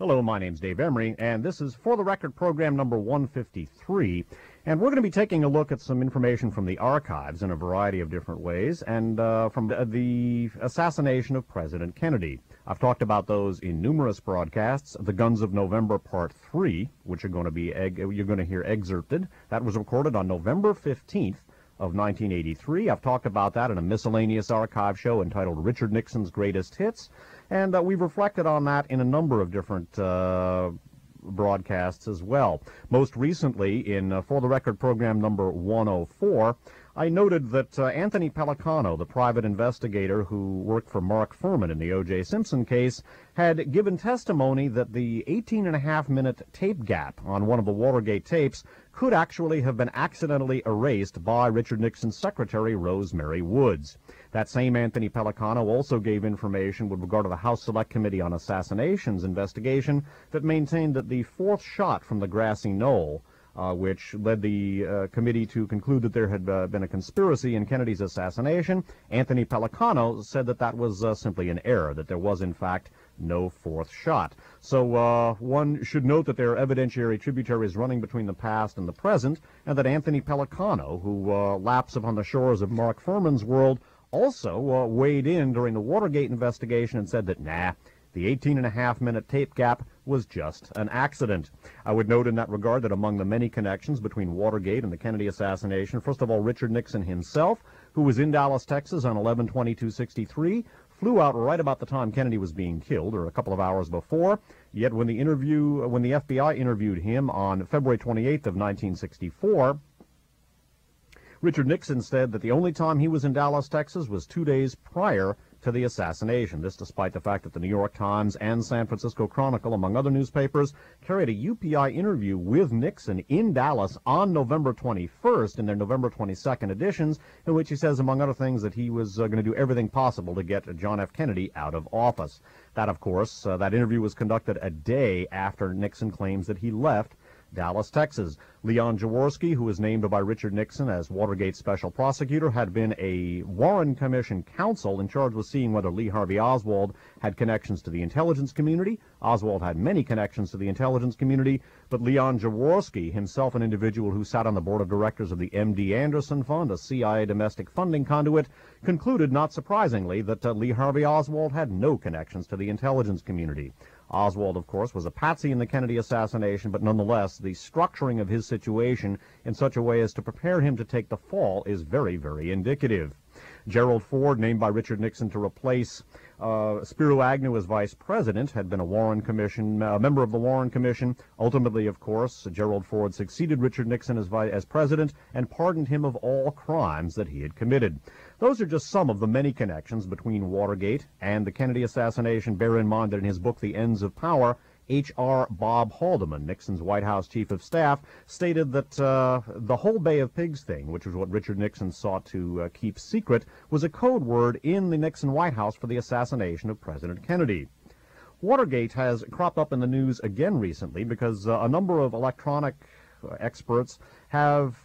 Hello, my name's Dave Emory, and this is For the Record program number 153. And we're going to be taking a look at some information from the archives in a variety of different ways, and from the assassination of President Kennedy. I've talked about those in numerous broadcasts. The Guns of November Part 3, which are going to be you're going to hear excerpted. That was recorded on November 15th of 1983. I've talked about that in a miscellaneous archive show entitled Richard Nixon's Greatest Hits. And we've reflected on that in a number of different broadcasts as well. Most recently, in For the Record program number 104, I noted that Anthony Pellicano, the private investigator who worked for Mark Fuhrman in the O.J. Simpson case, had given testimony that the 18-and-a-half-minute tape gap on one of the Watergate tapes could actually have been accidentally erased by Richard Nixon's secretary, Rosemary Woods. That same Anthony Pellicano also gave information with regard to the House Select Committee on Assassinations investigation that maintained that the fourth shot from the grassy knoll, which led the committee to conclude that there had been a conspiracy in Kennedy's assassination, Anthony Pellicano said that that was simply an error, that there was, in fact, no fourth shot. So one should note that there are evidentiary tributaries running between the past and the present, and that Anthony Pellicano, who laps upon the shores of Mark Fuhrman's world, also weighed in during the Watergate investigation and said that, the 18-and-a-half-minute tape gap was just an accident. I would note in that regard that among the many connections between Watergate and the Kennedy assassination, first of all, Richard Nixon himself, who was in Dallas, Texas on 11/22/63, flew out right about the time Kennedy was being killed, or a couple of hours before. Yet when the FBI interviewed him on February 28th of 1964, Richard Nixon said that the only time he was in Dallas, Texas was 2 days prior to the assassination. This despite the fact that the New York Times and San Francisco Chronicle, among other newspapers, carried a UPI interview with Nixon in Dallas on November 21st in their November 22nd editions, in which he says, among other things, that he was going to do everything possible to get John F. Kennedy out of office. That, of course, that interview was conducted a day after Nixon claims that he left Dallas, Texas. Leon Jaworski, who was named by Richard Nixon as Watergate special prosecutor, had been a Warren Commission counsel in charge with seeing whether Lee Harvey Oswald had connections to the intelligence community. Oswald had many connections to the intelligence community, but Leon Jaworski, himself an individual who sat on the board of directors of the M.D. Anderson Fund, a CIA domestic funding conduit, concluded, not surprisingly, that Lee Harvey Oswald had no connections to the intelligence community. Oswald, of course, was a patsy in the Kennedy assassination, but nonetheless, the structuring of his situation in such a way as to prepare him to take the fall is very, very indicative. Gerald Ford, named by Richard Nixon to replace Spiro Agnew as vice president, had been a member of the Warren Commission. Ultimately, of course, Gerald Ford succeeded Richard Nixon as president and pardoned him of all crimes that he had committed. Those are just some of the many connections between Watergate and the Kennedy assassination. Bear in mind that in his book, The Ends of Power, H.R. Bob Haldeman, Nixon's White House chief of staff, stated that the whole Bay of Pigs thing, which was what Richard Nixon sought to keep secret, was a code word in the Nixon White House for the assassination of President Kennedy. Watergate has cropped up in the news again recently because a number of electronic experts have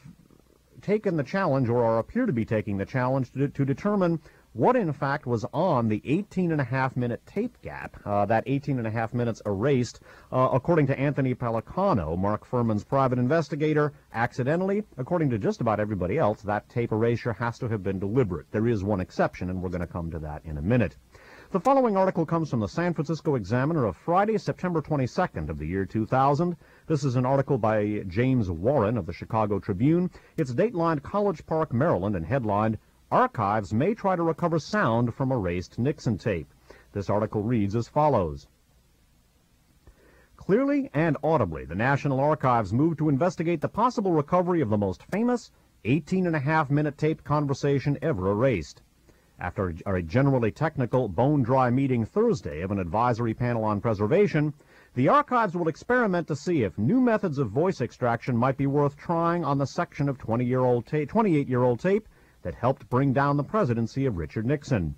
taken the challenge, or appear to be taking the challenge, to determine what in fact was on the 18-and-a-half-minute tape gap, that 18-and-a-half minutes erased, according to Anthony Pellicano, Mark Fuhrman's private investigator. Accidentally, according to just about everybody else, that tape erasure has to have been deliberate. There is one exception, and we're going to come to that in a minute. The following article comes from the San Francisco Examiner of Friday, September 22nd of the year 2000. This is an article by James Warren of the Chicago Tribune. It's datelined College Park, Maryland, and headlined, "Archives May Try to Recover Sound from Erased Nixon Tape." This article reads as follows. Clearly and audibly, the National Archives moved to investigate the possible recovery of the most famous 18-and-a-half-minute tape conversation ever erased. After a generally technical, bone-dry meeting Thursday of an advisory panel on preservation, the archives will experiment to see if new methods of voice extraction might be worth trying on the section of 28-year-old tape that helped bring down the presidency of Richard Nixon.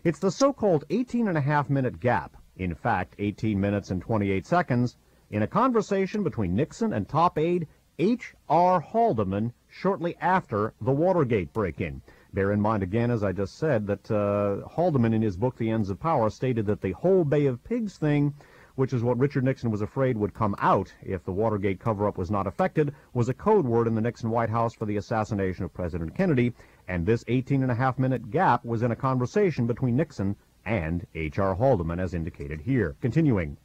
It's the so-called 18-and-a-half-minute gap, in fact 18 minutes and 28 seconds, in a conversation between Nixon and top aide H.R. Haldeman shortly after the Watergate break-in. Bear in mind again, as I just said, that Haldeman in his book The Ends of Power stated that the whole Bay of Pigs thing which is what Richard Nixon was afraid would come out if the Watergate cover-up was not effected, was a code word in the Nixon White House for the assassination of President Kennedy, and this 18-and-a-half-minute gap was in a conversation between Nixon and H.R. Haldeman, as indicated here. Continuing.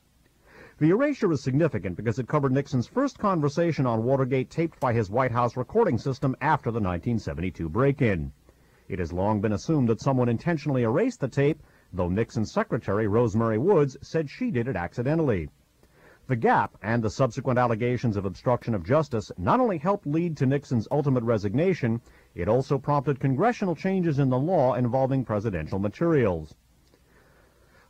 The erasure is significant because it covered Nixon's first conversation on Watergate taped by his White House recording system after the 1972 break-in. It has long been assumed that someone intentionally erased the tape, though Nixon's secretary, Rosemary Woods, said she did it accidentally. The gap and the subsequent allegations of obstruction of justice not only helped lead to Nixon's ultimate resignation, it also prompted congressional changes in the law involving presidential materials.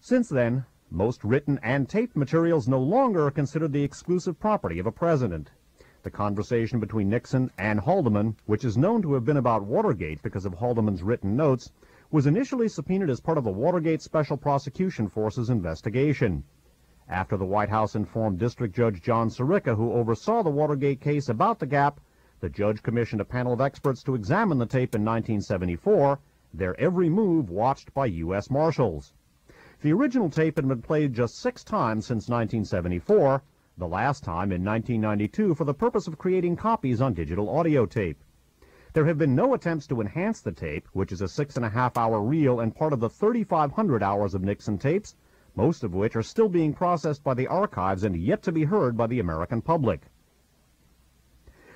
Since then, most written and taped materials no longer are considered the exclusive property of a president. The conversation between Nixon and Haldeman, which is known to have been about Watergate because of Haldeman's written notes, was initially subpoenaed as part of the Watergate Special Prosecution Force's investigation. After the White House informed District Judge John Sirica, who oversaw the Watergate case, about the gap, the judge commissioned a panel of experts to examine the tape in 1974, their every move watched by U.S. Marshals. The original tape had been played just 6 times since 1974, the last time in 1992 for the purpose of creating copies on digital audio tape. There have been no attempts to enhance the tape, which is a 6.5-hour reel and part of the 3,500 hours of Nixon tapes, most of which are still being processed by the archives and yet to be heard by the American public.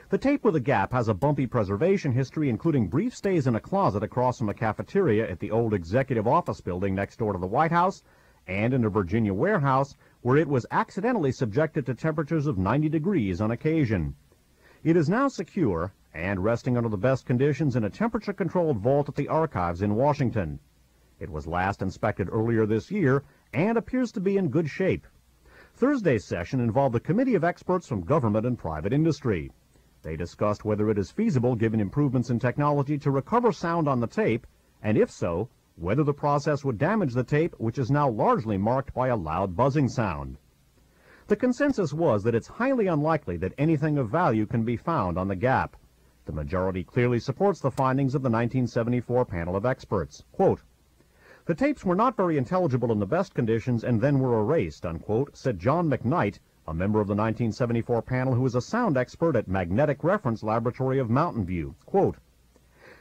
The tape with a gap has a bumpy preservation history, including brief stays in a closet across from a cafeteria at the old executive office building next door to the White House, and in a Virginia warehouse where it was accidentally subjected to temperatures of 90 degrees on occasion. It is now secure and resting under the best conditions in a temperature-controlled vault at the archives in Washington. It was last inspected earlier this year and appears to be in good shape. Thursday's session involved a committee of experts from government and private industry. They discussed whether it is feasible, given improvements in technology, to recover sound on the tape, and if so, whether the process would damage the tape, which is now largely marked by a loud buzzing sound. The consensus was that it's highly unlikely that anything of value can be found on the gap. The majority clearly supports the findings of the 1974 panel of experts. Quote, "The tapes were not very intelligible in the best conditions and then were erased," unquote, said John McKnight, a member of the 1974 panel who is a sound expert at Magnetic Reference Laboratory of Mountain View. Quote,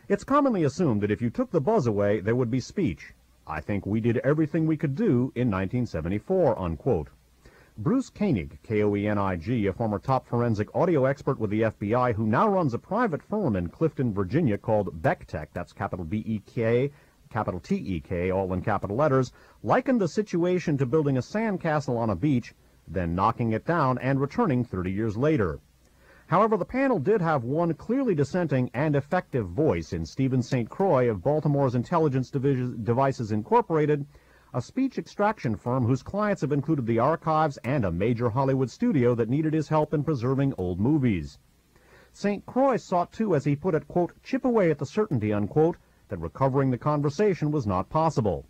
"It's commonly assumed that if you took the buzz away, there would be speech. I think we did everything we could do in 1974, unquote. Bruce Koenig, K-O-E-N-I-G, a former top forensic audio expert with the FBI who now runs a private firm in Clifton, Virginia called BECTEK, that's capital B-E-K, capital T-E-K, all in capital letters, likened the situation to building a sandcastle on a beach, then knocking it down and returning 30 years later. However, the panel did have one clearly dissenting and effective voice in Stephen St. Croix of Baltimore's Intelligence Devices Incorporated, a speech extraction firm whose clients have included the archives and a major Hollywood studio that needed his help in preserving old movies. St. Croix sought to, as he put it, quote, chip away at the certainty, unquote, that recovering the conversation was not possible.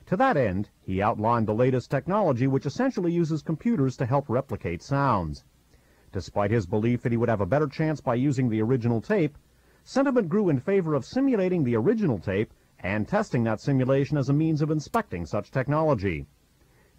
To that end, he outlined the latest technology which essentially uses computers to help replicate sounds. Despite his belief that he would have a better chance by using the original tape, sentiment grew in favor of simulating the original tape and testing that simulation as a means of inspecting such technology.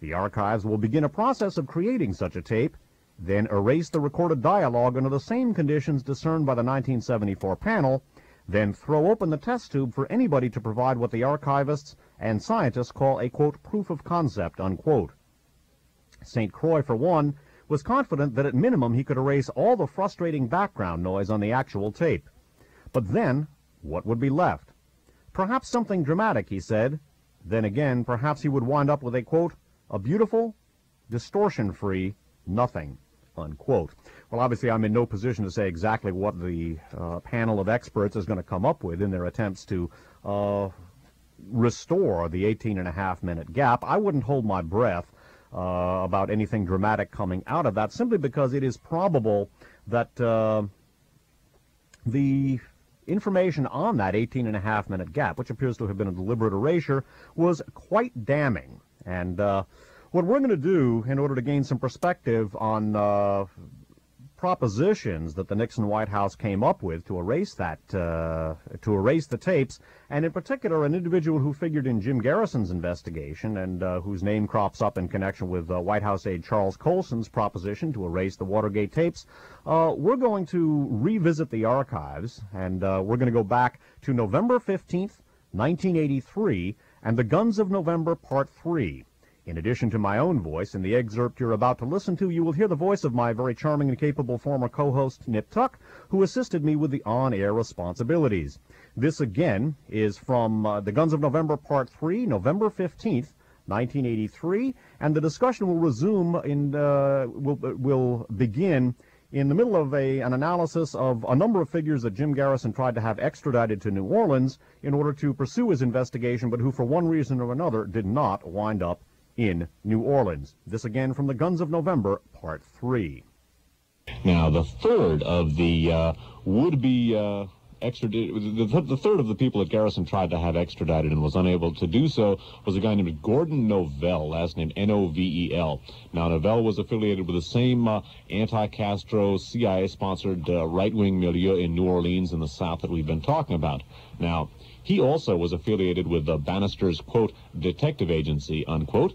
The archives will begin a process of creating such a tape, then erase the recorded dialogue under the same conditions discerned by the 1974 panel, then throw open the test tube for anybody to provide what the archivists and scientists call a, quote, proof of concept, unquote. St. Croix, for one, was confident that at minimum he could erase all the frustrating background noise on the actual tape. But then, what would be left? Perhaps something dramatic, he said. Then again, perhaps he would wind up with a, quote, a beautiful, distortion-free nothing, unquote. Well, obviously, I'm in no position to say exactly what the panel of experts is going to come up with in their attempts to restore the 18-and-a-half-minute gap. I wouldn't hold my breath about anything dramatic coming out of that, simply because it is probable that the information on that 18-and-a-half-minute gap, which appears to have been a deliberate erasure, was quite damning. And what we're going to do in order to gain some perspective on propositions that the Nixon White House came up with to erase the tapes, and in particular an individual who figured in Jim Garrison's investigation and whose name crops up in connection with White House aide Charles Colson's proposition to erase the Watergate tapes. We're going to revisit the archives, and we're going to go back to November 15th, 1983, and the Guns of November, Part 3. In addition to my own voice, in the excerpt you're about to listen to, you will hear the voice of my very charming and capable former co-host, Nip Tuck, who assisted me with the on-air responsibilities. This, again, is from the Guns of November, Part 3, November 15th, 1983, and the discussion will resume will begin in the middle of an analysis of a number of figures that Jim Garrison tried to have extradited to New Orleans in order to pursue his investigation, but who for one reason or another did not wind up in New Orleans. This again from the Guns of November, Part 3. Now, the third of the would-be the third of the people that Garrison tried to have extradited and was unable to do so was a guy named Gordon Novel, last name Novel. Now, Novel was affiliated with the same anti-Castro, CIA-sponsored right-wing milieu in New Orleans in the South that we've been talking about. Now, he also was affiliated with Bannister's, quote, detective agency, unquote.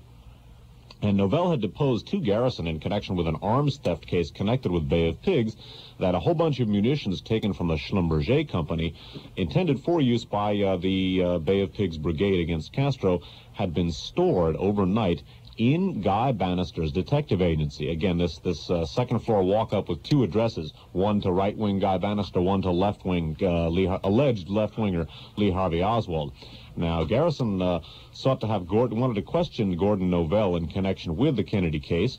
And Novel had deposed to Garrison in connection with an arms theft case connected with Bay of Pigs that a whole bunch of munitions taken from the Schlumberger Company, intended for use by the Bay of Pigs Brigade against Castro, had been stored overnight in Guy Bannister's detective agency. Again, this second-floor walk-up with two addresses, one to right-wing Guy Bannister, one to left-wing alleged left-winger Lee Harvey Oswald. Now, Garrison wanted to question Gordon Novel in connection with the Kennedy case.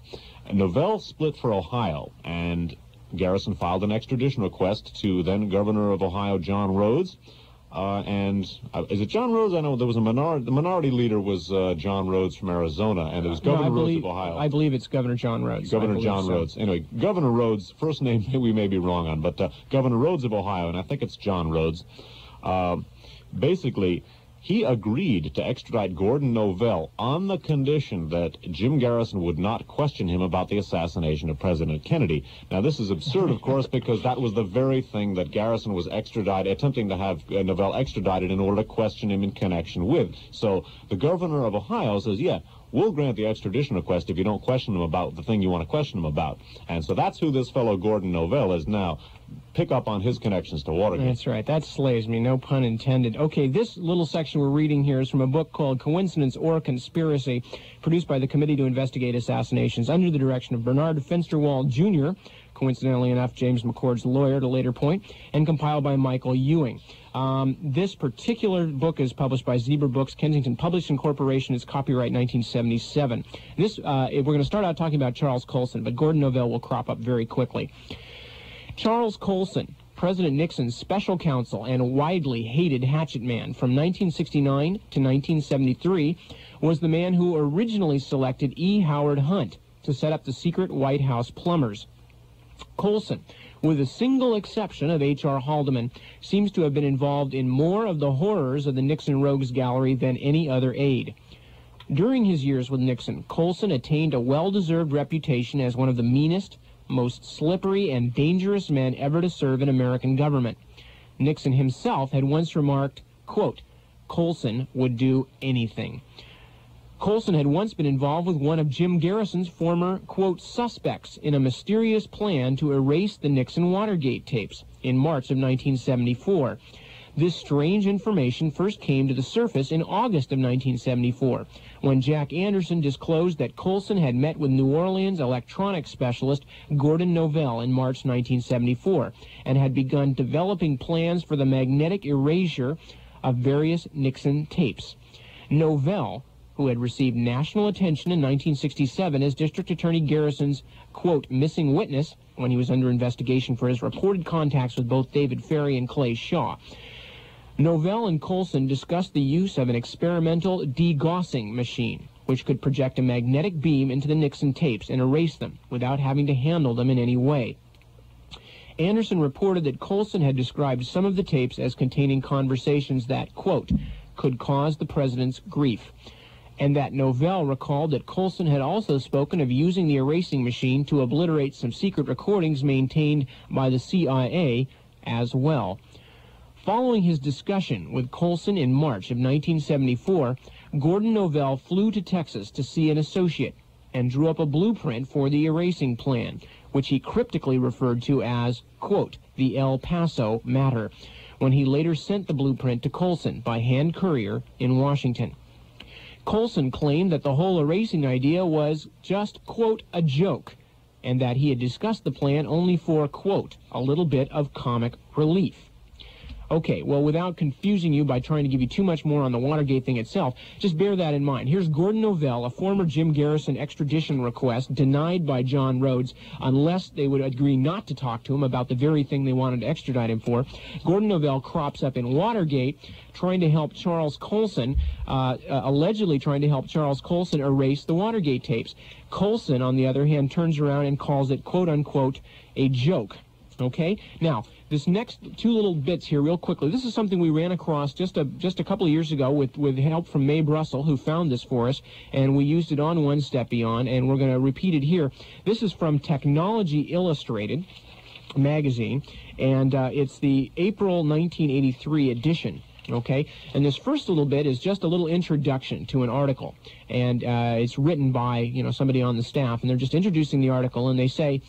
Novel split for Ohio, and Garrison filed an extradition request to then Governor of Ohio, John Rhodes. Is it John Rhodes? I know there was the minority leader was John Rhodes from Arizona, and it was Governor Rhodes of Ohio. I believe it's Governor John Rhodes. Governor John Rhodes. Anyway, Governor Rhodes, first name we may be wrong on, but Governor Rhodes of Ohio, and I think it's John Rhodes. Basically, he agreed to extradite Gordon Novel on the condition that Jim Garrison would not question him about the assassination of President Kennedy. Now, this is absurd, of course, because that was the very thing that Garrison was attempting to have Novel extradited in order to question him in connection with. So the governor of Ohio says, yeah, we'll grant the extradition request if you don't question him about the thing you want to question him about. And so that's who this fellow Gordon Novel is now. Pick up on his connections to Watergate. That's right. That slays me, no pun intended. Okay, this little section we're reading here is from a book called Coincidence or Conspiracy, produced by the Committee to Investigate Assassinations under the direction of Bernard Finsterwald, Jr., coincidentally enough, James McCord's lawyer at a later point, and compiled by Michael Ewing. This particular book is published by Zebra Books, Kensington Publishing Corporation. It's copyright 1977. We're going to start out talking about Charles Colson, but Gordon Novel will crop up very quickly. Charles Colson, President Nixon's special counsel and widely hated hatchet man from 1969 to 1973, was the man who originally selected E. Howard Hunt to set up the secret White House plumbers. Colson, with a single exception of H.R. Haldeman, seems to have been involved in more of the horrors of the Nixon Rogues Gallery than any other aide. During his years with Nixon, Colson attained a well-deserved reputation as one of the meanest, most slippery and dangerous men ever to serve in American government. Nixon himself had once remarked, quote, Colson would do anything. Colson had once been involved with one of Jim Garrison's former, quote, suspects in a mysterious plan to erase the Nixon Watergate tapes in March of 1974. This strange information first came to the surface in August of 1974, when Jack Anderson disclosed that Colson had met with New Orleans electronics specialist Gordon Novel in March 1974, and had begun developing plans for the magnetic erasure of various Nixon tapes. Novel, who had received national attention in 1967 as District Attorney Garrison's, quote, missing witness when he was under investigation for his reported contacts with both David Ferry and Clay Shaw. Novel and Colson discussed the use of an experimental degaussing machine, which could project a magnetic beam into the Nixon tapes and erase them without having to handle them in any way. Anderson reported that Colson had described some of the tapes as containing conversations that, quote, could cause the president's grief. and that Novell recalled that Colson had also spoken of using the erasing machine to obliterate some secret recordings maintained by the CIA as well. Following his discussion with Colson in March of 1974, Gordon Novell flew to Texas to see an associate and drew up a blueprint for the erasing plan, which he cryptically referred to as, quote, the El Paso matter, when he later sent the blueprint to Colson by hand courier in Washington. Colson claimed that the whole erasing idea was just, quote, a joke, and that he had discussed the plan only for, quote, a little bit of comic relief. Okay, well, without confusing you by trying to give you too much more on the Watergate thing itself, just bear that in mind. Here's Gordon Novell, a former Jim Garrison extradition request denied by John Rhodes unless they would agree not to talk to him about the very thing they wanted to extradite him for. Gordon Novell crops up in Watergate trying to help Charles Colson, allegedly trying to help Charles Colson erase the Watergate tapes. Colson, on the other hand, turns around and calls it, quote-unquote, a joke. Okay? Now, this next two little bits here real quickly. This is something we ran across just a couple of years ago with help from Mae Brussel, who found this for us, and we used it on One Step Beyond, and we're going to repeat it here. This is from Technology Illustrated magazine, and it's the April 1983 edition. Okay, and this first little bit is just a little introduction to an article, and it's written by somebody on the staff, and they're just introducing the article, and they say,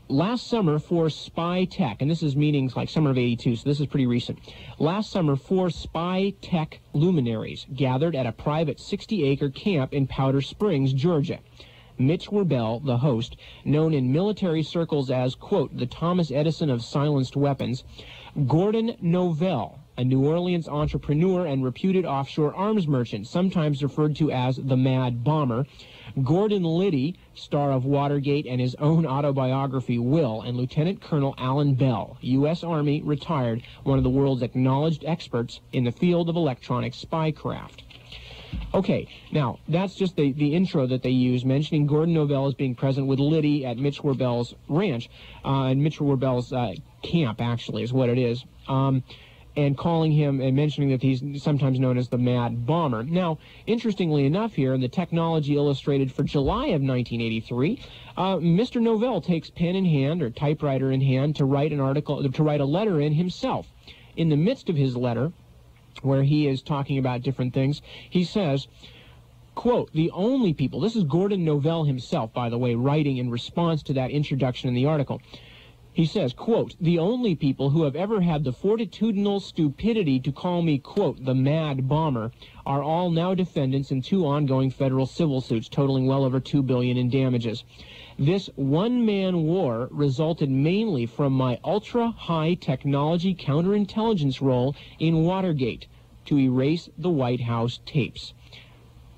last summer, 4 spy tech, and this is meetings like summer of '82, so this is pretty recent. Last summer, 4 spy tech luminaries gathered at a private 60-acre camp in Powder Springs, Georgia. Mitch Werbel, the host, known in military circles as, quote, the Thomas Edison of silenced weapons, Gordon Novell, a New Orleans entrepreneur and reputed offshore arms merchant, sometimes referred to as the Mad Bomber, Gordon Liddy, star of Watergate and his own autobiography, Will, and Lieutenant Colonel Alan Bell, U.S. Army, retired, one of the world's acknowledged experts in the field of electronic spycraft. Okay, now, that's just the intro that they use, mentioning Gordon Novell as being present with Liddy at Mitch Werbel's ranch, and Mitch Werbel's camp, actually, is what it is. And calling him and mentioning that he's sometimes known as the Mad Bomber. Now, interestingly enough here, in the Technology Illustrated for July of 1983, Mr. Novell takes pen in hand or typewriter in hand to write an article, to write a letter in himself. In the midst of his letter, where he is talking about different things, he says, quote, the only people, this is Gordon Novell himself, by the way, writing in response to that introduction in the article. He says, quote, the only people who have ever had the fortitudinal stupidity to call me, quote, the Mad Bomber, are all now defendants in 2 ongoing federal civil suits totaling well over $2 billion in damages. This one-man war resulted mainly from my ultra-high technology counterintelligence role in Watergate to erase the White House tapes.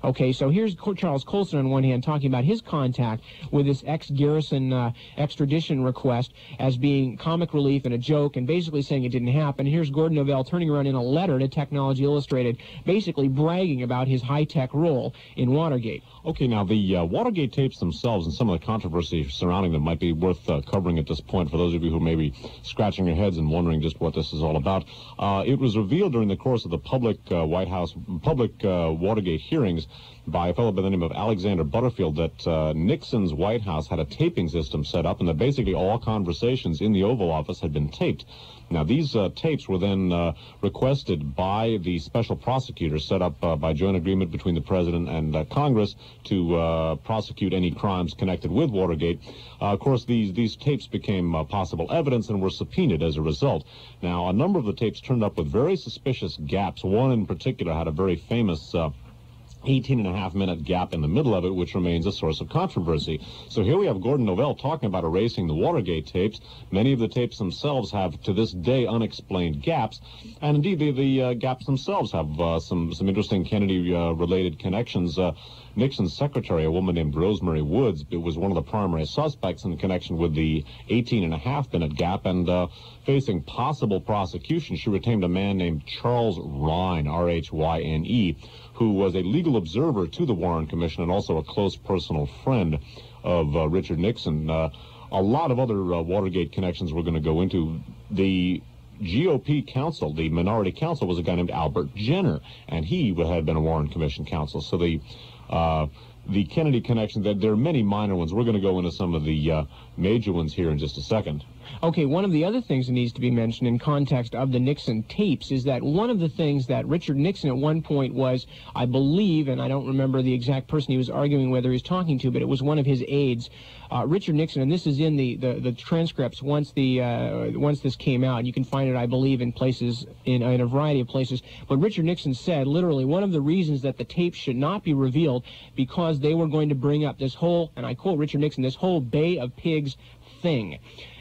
Okay, so here's Charles Colson on one hand talking about his contact with this ex-Garrison extradition request as being comic relief and a joke and basically saying it didn't happen. Here's Gordon Novell turning around in a letter to Technology Illustrated basically bragging about his high-tech role in Watergate. Okay, now the Watergate tapes themselves and some of the controversy surrounding them might be worth covering at this point for those of you who may be scratching your heads and wondering just what this is all about. It was revealed during the course of the public Watergate hearings by a fellow by the name of Alexander Butterfield that Nixon's White House had a taping system set up and that basically all conversations in the Oval Office had been taped. Now, these tapes were then requested by the special prosecutor set up by joint agreement between the President and Congress to prosecute any crimes connected with Watergate. Of course, these tapes became possible evidence and were subpoenaed as a result. Now, a number of the tapes turned up with very suspicious gaps. One in particular had a very famous 18.5-minute gap in the middle of it, which remains a source of controversy. So here we have Gordon Novell talking about erasing the Watergate tapes. Many of the tapes themselves have, to this day, unexplained gaps. And indeed, the gaps themselves have some interesting Kennedy-related connections. Nixon's secretary, a woman named Rosemary Woods, was one of the primary suspects in connection with the 18.5-minute gap, and facing possible prosecution, she retained a man named Charles Rhyne, R-H-Y-N-E, who was a legal observer to the Warren Commission and also a close personal friend of Richard Nixon. A lot of other Watergate connections we're going to go into. The GOP counsel, the minority counsel, was a guy named Albert Jenner, and he had been a Warren Commission counsel. So the Kennedy connection, there are many minor ones. We're going to go into some of the major ones here in just a second. Okay, one of the other things that needs to be mentioned in context of the Nixon tapes is that one of the things that Richard Nixon at one point was, I believe, and I don't remember the exact person he was arguing whether he was talking to, but it was one of his aides, Richard Nixon, and this is in the transcripts once this came out. You can find it, I believe, in places, in a variety of places. But Richard Nixon said, literally, one of the reasons that the tapes should not be revealed because they were going to bring up this whole, and I quote Richard Nixon, this whole Bay of Pigs thing.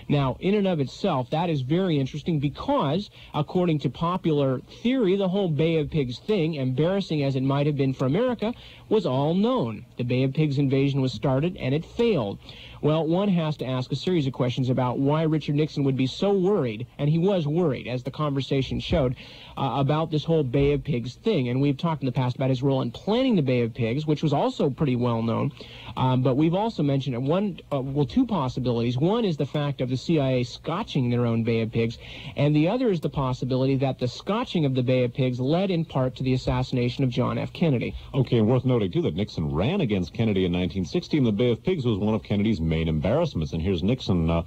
Now, in and of itself, that is very interesting because, according to popular theory, the whole Bay of Pigs thing, embarrassing as it might have been for America, was all known. The Bay of Pigs invasion was started, and it failed. Well, one has to ask a series of questions about why Richard Nixon would be so worried, and he was worried, as the conversation showed, about this whole Bay of Pigs thing. And we've talked in the past about his role in planning the Bay of Pigs, which was also pretty well known. But we've also mentioned two possibilities. One is the fact of the CIA scotching their own Bay of Pigs, and the other is the possibility that the scotching of the Bay of Pigs led in part to the assassination of John F. Kennedy. Okay, and worth noting, too, that Nixon ran against Kennedy in 1960, and the Bay of Pigs was one of Kennedy's main embarrassments, and here's Nixon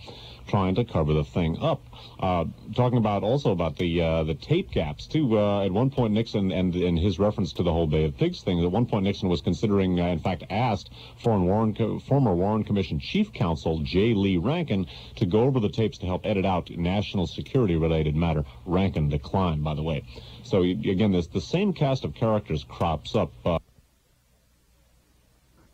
trying to cover the thing up. Talking about the tape gaps, too. At one point, Nixon, and in his reference to the whole Bay of Pigs thing, at one point Nixon was considering, in fact, asked former Warren Commission Chief Counsel J. Lee Rankin to go over the tapes to help edit out national security-related matter. Rankin declined, by the way. So, again, the same cast of characters crops up.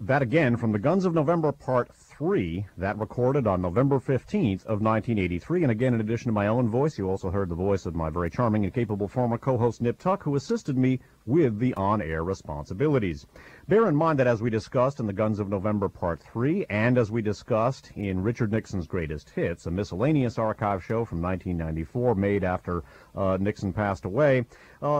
That again from the Guns of November Part 3, that recorded on November 15th of 1983. And again, in addition to my own voice, you also heard the voice of my very charming and capable former co-host Nip Tuck, who assisted me with the on-air responsibilities. Bear in mind that as we discussed in the Guns of November Part 3, and as we discussed in Richard Nixon's Greatest Hits, a miscellaneous archive show from 1994 made after Nixon passed away,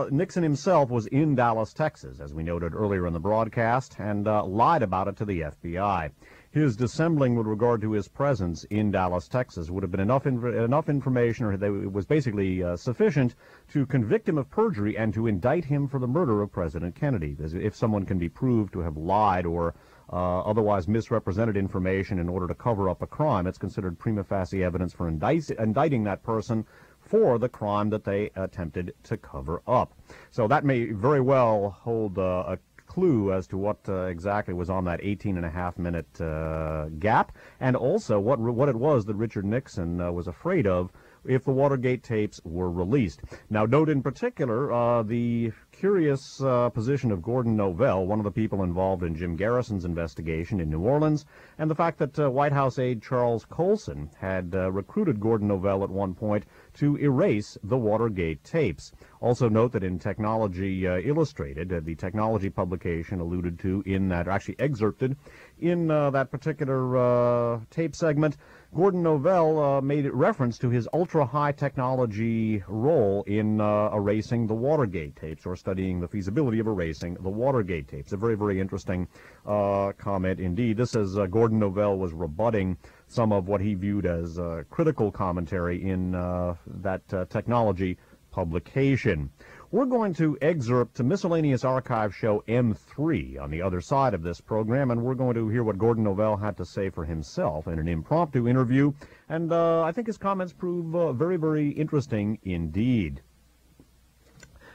Nixon himself was in Dallas, Texas, as we noted earlier in the broadcast, and lied about it to the FBI. His dissembling with regard to his presence in Dallas, Texas would have been enough information, or it was basically sufficient to convict him of perjury and to indict him for the murder of President Kennedy. If someone can be proved to have lied or otherwise misrepresented information in order to cover up a crime, it's considered prima facie evidence for indicting that person for the crime that they attempted to cover up. So that may very well hold a clue as to what exactly was on that 18.5-minute gap, and also what it was that Richard Nixon was afraid of if the Watergate tapes were released. Now, note in particular the curious position of Gordon Novell, one of the people involved in Jim Garrison's investigation in New Orleans, and the fact that White House aide Charles Colson had recruited Gordon Novell at one point to erase the Watergate tapes. Also note that in Technology Illustrated, the technology publication alluded to in that, or actually excerpted in that particular tape segment, Gordon Novell made reference to his ultra-high technology role in erasing the Watergate tapes, or studying the feasibility of erasing the Watergate tapes. A very, very interesting comment indeed. This is Gordon Novell was rebutting some of what he viewed as critical commentary in that technology publication. We're going to excerpt to Miscellaneous Archive Show M3 on the other side of this program, and we're going to hear what Gordon Novell had to say for himself in an impromptu interview, and I think his comments prove very, very interesting indeed.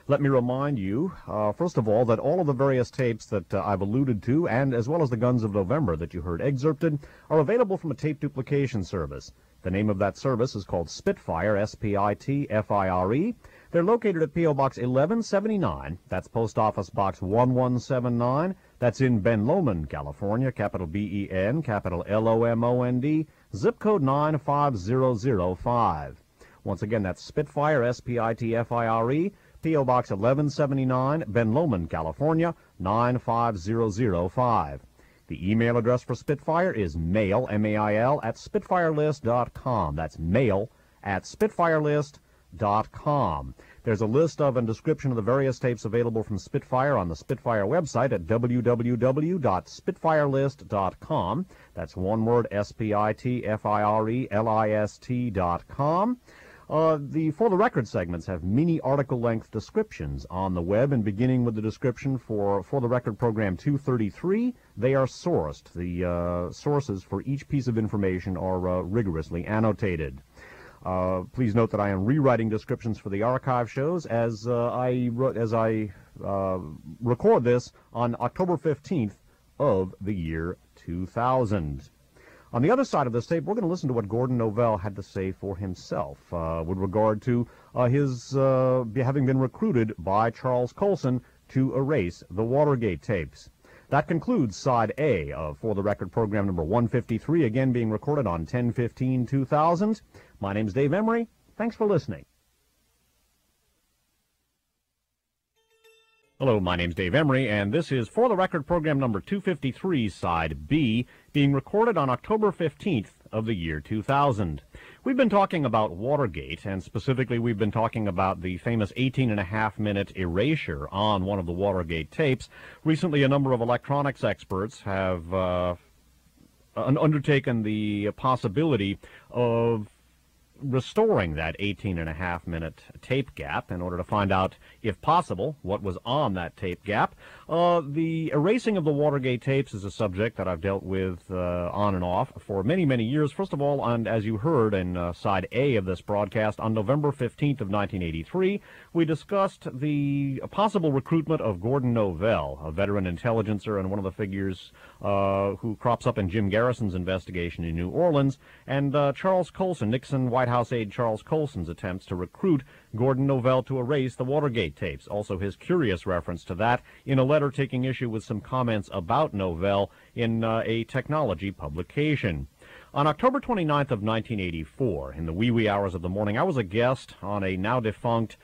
Let me remind you, first of all, that all of the various tapes that I've alluded to, and as well as the Guns of November that you heard excerpted, are available from a tape duplication service. The name of that service is called Spitfire, S-P-I-T-F-I-R-E. They're located at P.O. Box 1179. That's Post Office Box 1179. That's in Ben Lomond, California, capital B-E-N, capital L-O-M-O-N-D, zip code 95005. Once again, that's Spitfire, S-P-I-T-F-I-R-E, P.O. Box 1179, Ben Lomond, California, 95005. The email address for Spitfire is mail, M-A-I-L, at spitfirelist.com. That's mail at spitfirelist.com. There's a list of and description of the various tapes available from Spitfire on the Spitfire website at www.spitfirelist.com. That's one word, S-P-I-T-F-I-R-E-L-I-S-T.com. The For the Record segments have mini article-length descriptions on the web, and beginning with the description for the Record program 233, they are sourced. The sources for each piece of information are rigorously annotated. Please note that I am rewriting descriptions for the archive shows as I record this on October 15th of the year 2000. On the other side of this tape, we're going to listen to what Gordon Novell had to say for himself with regard to his having been recruited by Charles Colson to erase the Watergate tapes. That concludes Side A of For the Record program number 153, again being recorded on 10/15/2000. My name's Dave Emory. Thanks for listening. Hello, my name's Dave Emory, and this is For the Record program number 253, Side B, being recorded on October 15th of the year 2000. We've been talking about Watergate, and specifically we've been talking about the famous 18.5-minute erasure on one of the Watergate tapes. Recently, a number of electronics experts have undertaken the possibility of restoring that 18.5-minute tape gap in order to find out, if possible, what was on that tape gap. The erasing of the Watergate tapes is a subject that I've dealt with on and off for many, many years. First of all, and as you heard in Side A of this broadcast, on November 15th of 1983, we discussed the possible recruitment of Gordon Novell, a veteran intelligencer and one of the figures who crops up in Jim Garrison's investigation in New Orleans, and Charles Colson, Nixon White House aide Charles Colson's attempts to recruit Gordon Novell to erase the Watergate tapes. Also his curious reference to that in a letter taking issue with some comments about Novell in a technology publication. On October 29th of 1984, in the wee hours of the morning, I was a guest on a now-defunct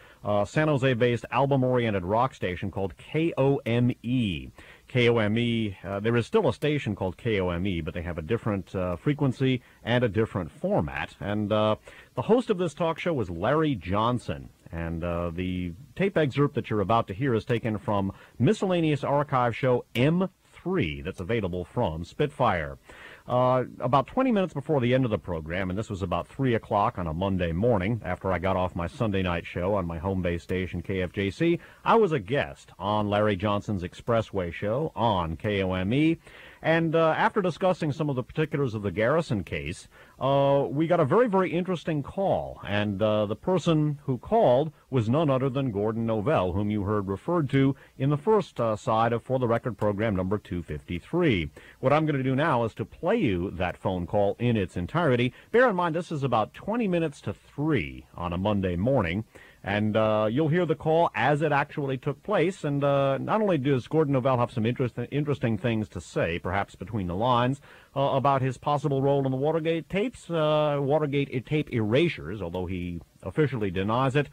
San Jose-based album-oriented rock station called KOME. KOME, there is still a station called KOME, but they have a different frequency and a different format. And the host of this talk show was Larry Johnson. And the tape excerpt that you're about to hear is taken from Miscellaneous Archive Show M3 that's available from Spitfire. About 20 minutes before the end of the program, and this was about 3 o'clock on a Monday morning, after I got off my Sunday night show on my home base station, KFJC, I was a guest on Larry Johnson's Expressway show on KOME. And after discussing some of the particulars of the Garrison case, we got a very, very interesting call. And the person who called was none other than Gordon Novell, whom you heard referred to in the first side of For the Record program number 253. What I'm going to do now is to play you that phone call in its entirety. Bear in mind, this is about 20 minutes to 3 on a Monday morning. And you'll hear the call as it actually took place. And not only does Gordon Novell have some interesting things to say, perhaps between the lines, about his possible role in the Watergate tapes, Watergate tape erasures, although he officially denies it,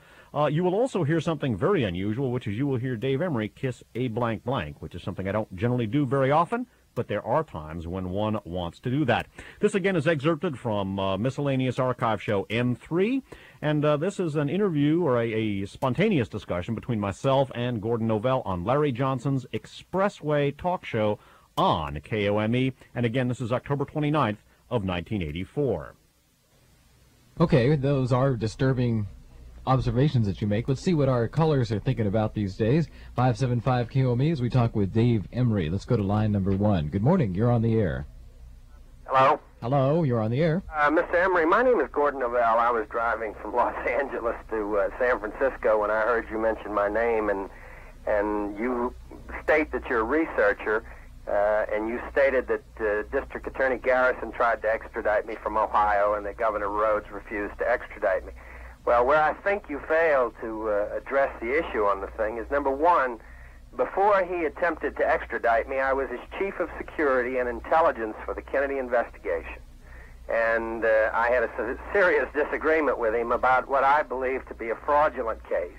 you will also hear something very unusual, which is you will hear Dave Emory kiss a blank blank, which is something I don't generally do very often, but there are times when one wants to do that. This, again, is excerpted from Miscellaneous Archive Show M3, and this is an interview or a spontaneous discussion between myself and Gordon Novell on Larry Johnson's Expressway talk show on KOME, and again, this is October 29th of 1984. Okay, those are disturbing observations that you make. Let's see what our callers are thinking about these days. 575 KOME as we talk with Dave Emory. Let's go to line number 1. Good morning. You're on the air. Hello? Hello, you're on the air. Mr. Emory, my name is Gordon Novell. I was driving from Los Angeles to San Francisco when I heard you mention my name, and you state that you're a researcher, and you stated that District Attorney Garrison tried to extradite me from Ohio and that Governor Rhodes refused to extradite me. Well, where I think you failed to address the issue on the thing is, number one, before he attempted to extradite me, I was his chief of security and intelligence for the Kennedy investigation. And I had a serious disagreement with him about what I believe to be a fraudulent case.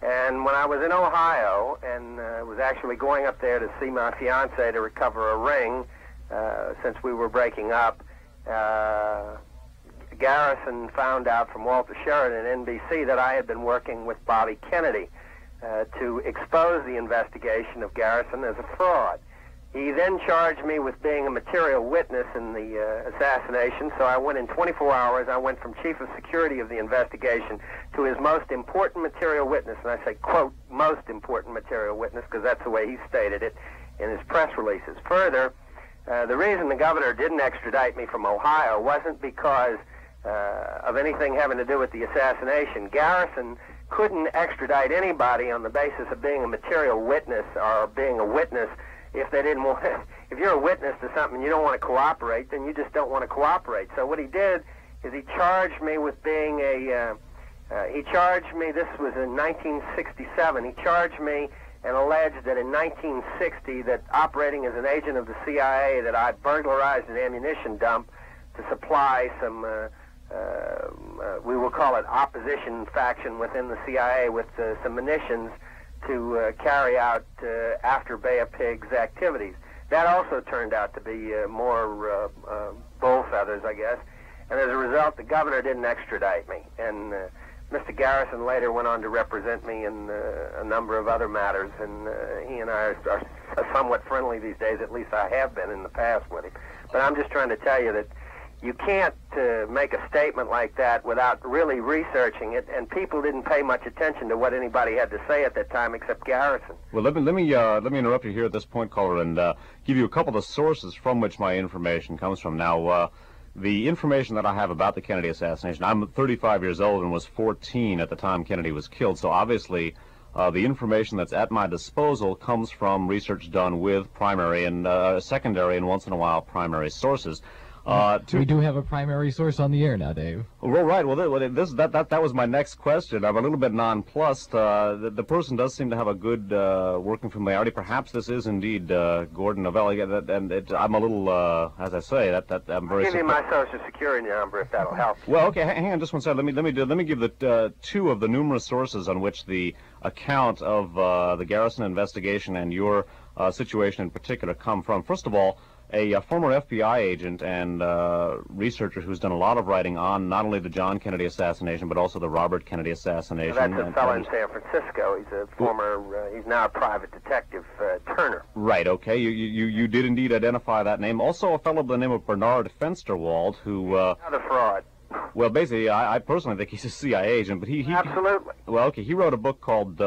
And when I was in Ohio and was actually going up there to see my fiancée to recover a ring, since we were breaking up, Garrison found out from Walter Sheridan at NBC that I had been working with Bobby Kennedy to expose the investigation of Garrison as a fraud. He then charged me with being a material witness in the assassination, so I went in 24 hours. I went from chief of security of the investigation to his most important material witness, and I say, quote, most important material witness, because that's the way he stated it in his press releases. Further, the reason the governor didn't extradite me from Ohio wasn't because of anything having to do with the assassination. Garrison couldn't extradite anybody on the basis of being a material witness or being a witness if they didn't want. If you're a witness to something and you don't want to cooperate, then you just don't want to cooperate. So what he did is he charged me with being he charged me, this was in 1967, he charged me and alleged that in 1960 that operating as an agent of the CIA that I burglarized an ammunition dump to supply some, we will call it opposition faction within the CIA with some munitions to carry out after Bay of Pigs activities. That also turned out to be more bull feathers, I guess. And as a result, the governor didn't extradite me. And Mr. Garrison later went on to represent me in a number of other matters, and he and I are somewhat friendly these days. At least I have been in the past with him. But I'm just trying to tell you that you can't make a statement like that without really researching it, and people didn't pay much attention to what anybody had to say at that time except Garrison. Well, let me interrupt you here at this point, caller, and give you a couple of sources from which my information comes from. Now, the information that I have about the Kennedy assassination, I'm 35 years old and was 14 at the time Kennedy was killed, so obviously the information that's at my disposal comes from research done with primary and secondary and once in a while primary sources. We do have a primary source on the air now, Dave. Well, right. Well, that was my next question. I'm a little bit nonplussed. The person does seem to have a good working familiarity. Perhaps this is indeed Gordon Novelli, and I'm a little, as I say, I'm very. I'll give you my Social Security number if that'll help. Well, okay. Hang on just one second. Let me give the two of the numerous sources on which the account of the Garrison investigation and your situation in particular come from. First of all, a former FBI agent and researcher who's done a lot of writing on not only the John Kennedy assassination, but also the Robert Kennedy assassination. Well, that's a fellow in San Francisco. He's a former, he's now a private detective, Turner. Right, okay. You did indeed identify that name. Also a fellow by the name of Bernard Fensterwald, who... Not a fraud. Well, basically, I personally think he's a CIA agent, but he... Absolutely. Well, okay, he wrote a book called...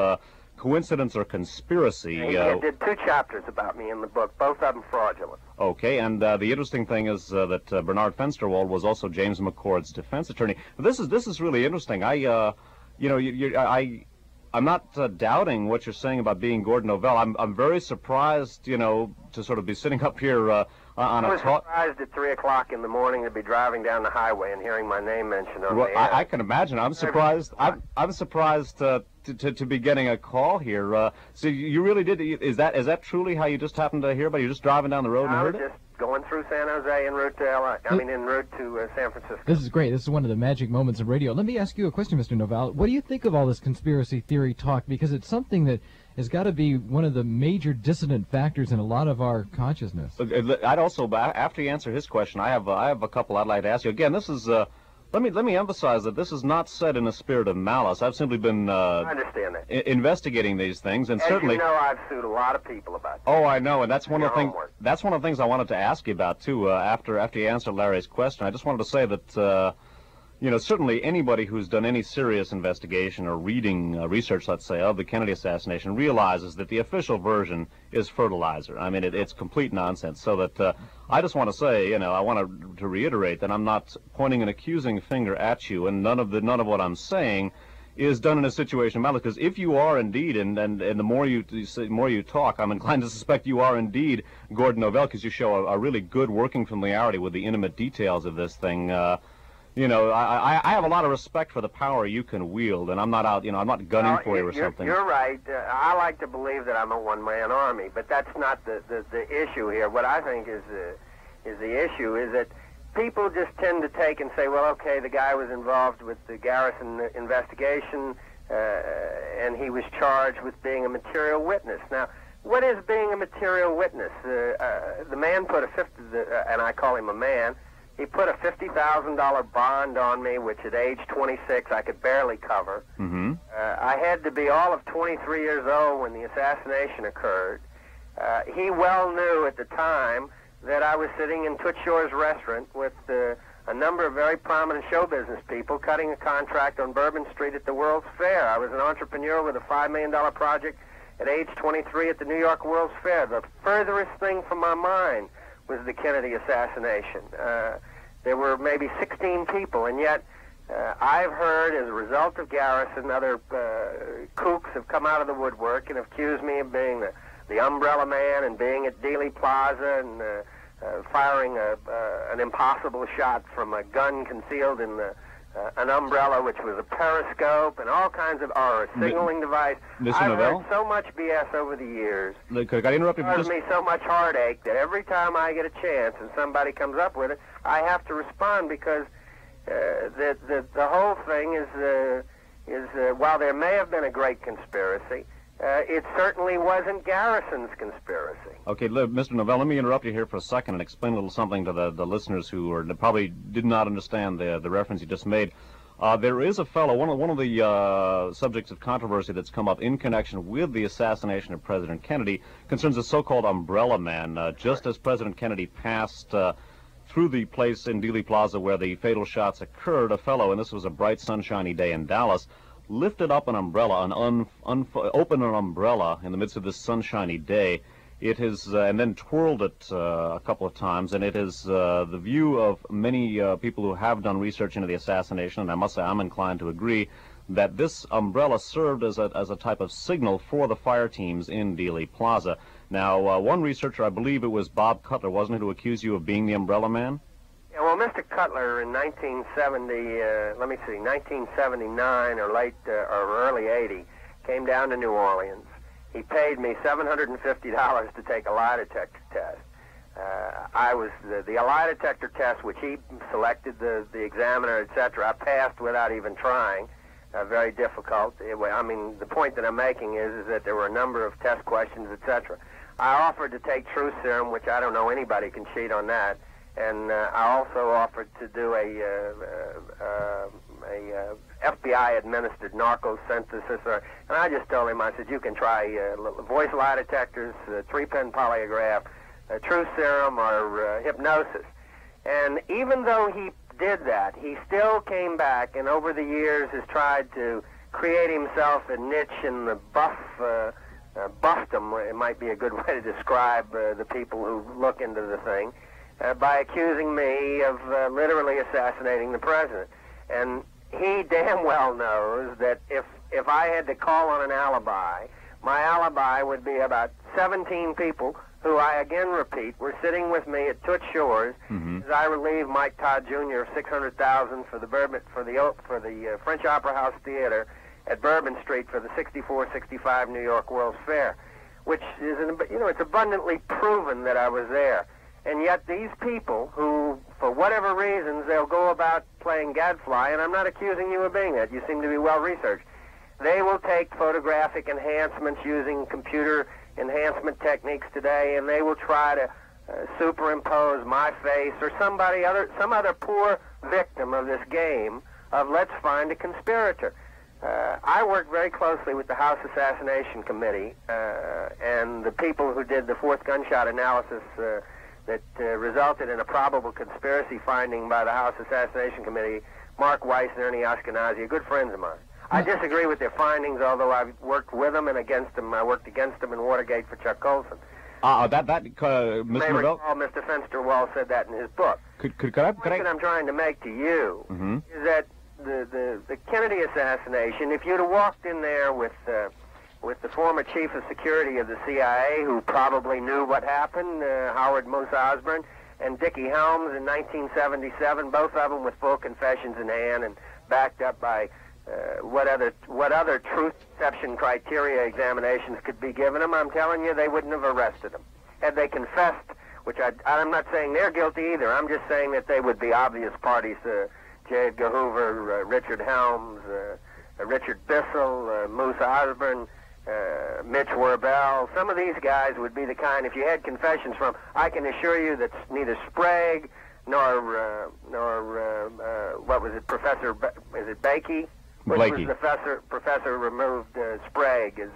Coincidence or Conspiracy. He did 2 chapters about me in the book, both of them fraudulent. Okay, and the interesting thing is that Bernard Fensterwald was also James McCord's defense attorney. This is really interesting. I'm not doubting what you're saying about being Gordon Novell. I'm very surprised, to sort of be sitting up here on I was surprised at 3 o'clock in the morning to be driving down the highway and hearing my name mentioned on the air. I can imagine. I'm surprised. I'm surprised to be getting a call here. So you really did. Is that truly how you just happened to hear about it? You're just driving down the road and heard it? I was just going through San Jose en route to en route to San Francisco. This is great. This is one of the magic moments of radio. Let me ask you a question, Mr. Novell. What do you think of all this conspiracy theory talk? Because it's something that has got to be one of the major dissonant factors in a lot of our consciousness. I'd also, after you answer his question, I have a couple I'd like to ask you. Again, this is let me emphasize that this is not said in a spirit of malice. I've simply been I understand that. Investigating these things, and as certainly. You know, I've sued a lot of people about that. Oh, I know, and that's one of the things. That's one of the things I wanted to ask you about too. After you answered Larry's question, I just wanted to say that. Certainly anybody who's done any serious investigation or reading research, let's say, of the Kennedy assassination realizes that the official version is fertilizer. I mean, it's complete nonsense. So that I just want to say, I want to reiterate that I'm not pointing an accusing finger at you, and none of what I'm saying is done in a situation of malice. Because if you are indeed, and the more you talk, I'm inclined to suspect you are indeed Gordon Novell, because you show a really good working familiarity with the intimate details of this thing. I have a lot of respect for the power you can wield, and I'm not out, I'm not gunning for you or something. You're right. I like to believe that I'm a one-man army, but that's not the issue here. What I think is the issue is that people just tend to take and say, well, okay, the guy was involved with the Garrison investigation, and he was charged with being a material witness. Now, what is being a material witness? The man put and I call him a man, he put a $50,000 bond on me, which at age 26 I could barely cover. Mm-hmm. I had to be all of 23 years old when the assassination occurred. He well knew at the time that I was sitting in Toots Shor's restaurant with a number of very prominent show business people cutting a contract on Bourbon Street at the World's Fair. I was an entrepreneur with a $5 million project at age 23 at the New York World's Fair. The furthest thing from my mind was the Kennedy assassination. There were maybe 16 people, and yet I've heard, as a result of Garrison, other kooks have come out of the woodwork and accused me of being the umbrella man and being at Dealey Plaza and firing an impossible shot from a gun concealed in an umbrella, which was a periscope, and all kinds of, or a signaling device. I've heard so much BS over the years. Could I interrupt you? It caused me so much heartache that every time I get a chance and somebody comes up with it, I have to respond, because the whole thing is while there may have been a great conspiracy, it certainly wasn't Garrison's conspiracy. Okay, Mr. Novell, let me interrupt you here for a second and explain a little something to the listeners who probably did not understand the reference you just made. There is a fellow, one of the subjects of controversy that's come up in connection with the assassination of President Kennedy concerns the so-called umbrella man. Just as President Kennedy passed through the place in Dealey Plaza where the fatal shots occurred, a fellow, and this was a bright, sunshiny day in Dallas, lifted up an umbrella, opened an umbrella in the midst of this sunshiny day. It has, and then twirled it a couple of times, and it is the view of many people who have done research into the assassination, and I must say I'm inclined to agree, that this umbrella served as a type of signal for the fire teams in Dealey Plaza. Now, one researcher, I believe it was Bob Cutler, wasn't it, who accused you of being the umbrella man? Yeah, well, Mr. Cutler in 1979 or late or early 80, came down to New Orleans. He paid me $750 to take a lie detector test. I was the lie detector test, which he selected the examiner, etc. I passed without even trying. Very difficult. I mean, the point that I'm making is that there were a number of test questions, etc. I offered to take truth serum, which I don't know anybody can cheat on that. And I also offered to do a FBI-administered narco synthesis. And I just told him, I said, you can try voice lie detectors, 3-pin polygraph, truth serum, or hypnosis. And even though he did that, he still came back, and over the years has tried to create himself a niche in the buffdom. It might be a good way to describe the people who look into the thing. By accusing me of literally assassinating the president. And he damn well knows that if I had to call on an alibi, my alibi would be about 17 people who, I again repeat, were sitting with me at Toots Shor's as I relieved Mike Todd Jr. of $600,000 for the French Opera House Theater at Bourbon Street for the 64-65 New York World's Fair, which is, it's abundantly proven that I was there. And yet these people who, for whatever reasons, they'll go about playing gadfly, and I'm not accusing you of being that. You seem to be well-researched. They will take photographic enhancements using computer enhancement techniques today, and they will try to superimpose my face or some other poor victim of this game of let's find a conspirator. I worked very closely with the House Assassination Committee and the people who did the fourth gunshot analysis that resulted in a probable conspiracy finding by the House Assassination Committee, Mark Weiss and Ernie Ashkenazi, are good friends of mine. I disagree with their findings, although I've worked with them and against them. I worked against them in Watergate for Chuck Colson. Mr. Novell? Mr. Fenster-Wall said that in his book. The point that I'm trying to make to you is that the Kennedy assassination, if you'd have walked in there with the former chief of security of the CIA, who probably knew what happened, Howard Moose Osborne, and Dickie Helms in 1977, both of them with full confessions in hand and backed up by what other truth deception criteria examinations could be given them, I'm telling you, they wouldn't have arrested them. Had they confessed, which I'm not saying they're guilty either, I'm just saying that they would be obvious parties, J. Edgar Hoover, Richard Helms, Richard Bissell, Moose Osborne, Mitch Werbel. Some of these guys would be the kind, if you had confessions from, I can assure you that neither Sprague nor what was it, Professor, is it Bakey? Which was the professor removed Sprague as